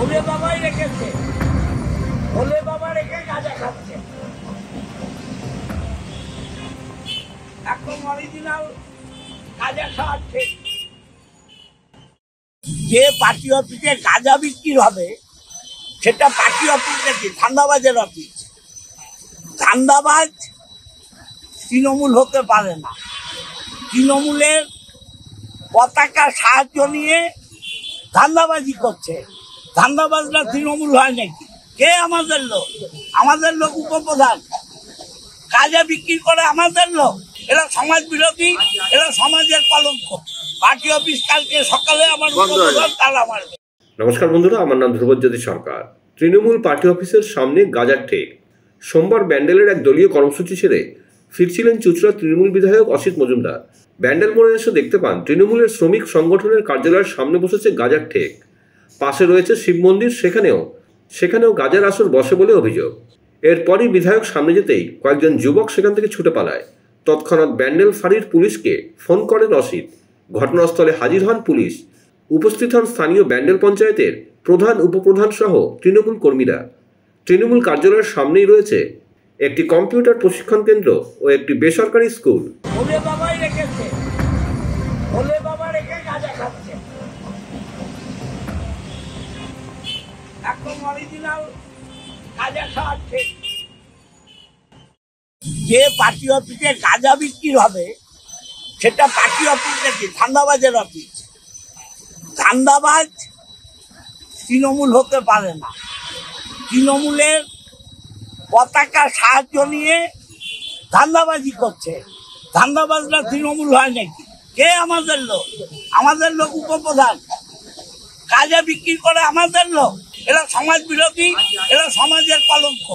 ভোলে বাবাই রেখেছে, ভোলে বাবা রেখে গাঁজা খাচ্ছে। এখন অরিজিনাল গাঁজা খাওয়াচ্ছে। যে পার্টি অফিসে গাঁজা বিক্রি হবে সেটা পার্টি অফিস নাকি ধান্দাবাজের অফিস। ধান্দাবাজ তৃণমূল হতে পারে না। তৃণমূলের পতাকা সাহায্য নিয়ে ধান্দাবাজি করছে। ধান্দাবাজরা তৃণমূল হয় নাকি? কে আমাদের লোক? আমাদের লোক উপপ্রধান। গাঁজা বিক্রি করে আমাদের লোক। এরা সমাজ বিরোধী, এরা সমাজের কলঙ্ক। পার্টি অফিস কালকে সকালে আমার উপপ্রধান তালা মারবে। নমস্কার বন্ধুরা, আমার নাম ধ্রুবজ্যোতি সরকার। তৃণমূল পার্টি অফিসের সামনে গাঁজার ঠেক। সোমবার ব্যান্ডেলের এক দলীয় কর্মসূচি ছেড়ে ফিরছিলেন চুঁচুড়া তৃণমূল বিধায়ক অসিত মজুমদার। ব্যান্ডেল মোড়ে এসে দেখতে পান তৃণমূলের শ্রমিক সংগঠনের কার্যালয়ের সামনে বসেছে গাঁজার ঠেক। পাশে রয়েছে শিব মন্দির, সেখানেও গাঁজার আসর বসে বলে অভিযোগ। এরপরই বিধায়ক সামনে যেতেই কয়েকজন যুবক সেখান থেকে ছুটে পালায়। তৎক্ষণাৎ ব্যান্ডেল ফাঁড়ির পুলিশকে ফোন করেন অসিত। ঘটনাস্থলে হাজির হন পুলিশ। উপস্থিত হন স্থানীয় ব্যান্ডেল পঞ্চায়েতের প্রধান, উপপ্রধান সহ তৃণমূল কর্মীরা। তৃণমূল কার্যালয়ের সামনেই রয়েছে একটি কম্পিউটার প্রশিক্ষণ কেন্দ্র ও একটি বেসরকারি স্কুল। ভোলে বাবাই রেখেছে, ভোলে বাবা রেখে গাঁজা খাচ্ছে। এখন অরিজিনাল গাঁজা খাওয়াচ্ছে। যে পার্টি অফিসে গাঁজা বিক্রি হবে সেটা পার্টি অফিস নাকি ধান্দাবাজের অফিস। ধান্দাবাজ তৃণমূল হতে পারে না। তৃণমূলের পতাকা সাহায্য নিয়ে ধান্দাবাজি করছে। ধান্দাবাজরা তৃণমূল হয় নাকি? কে আমাদের লোক? আমাদের লোক উপপ্রধান। গাঁজা বিক্রি করে আমাদের লোক। এরা সমাজ বিরোধী, এরা সমাজের কলঙ্ক।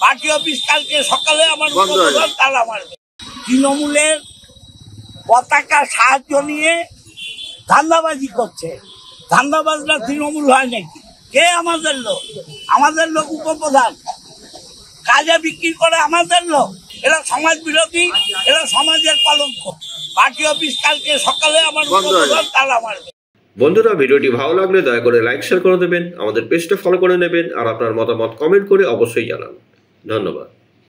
পার্টি অফিস কালকে সকালে আমার উপপ্রধান তালা মারবে। তৃণমূলের পতাকা সাহায্য নিয়ে ধান্দাবাজি করছে। ধান্দাবাজরা তৃণমূল হয় নাকি? কে আমাদের লোক? আমাদের লোক উপপ্রধান। গাঁজা বিক্রি করে আমাদের লোক। এরা সমাজ বিরোধী, এরা সমাজের কলঙ্ক। পার্টি অফিস কালকে সকালে আমার উপপ্রধান তালা মারবে। বন্ধুরা, ভিডিওটি ভালো লাগলে দয়া করে লাইক, শেয়ার করে দেবেন, আমাদের পেজটা ফলো করে নেবেন আর আপনার মতামত কমেন্ট করে অবশ্যই জানান। ধন্যবাদ।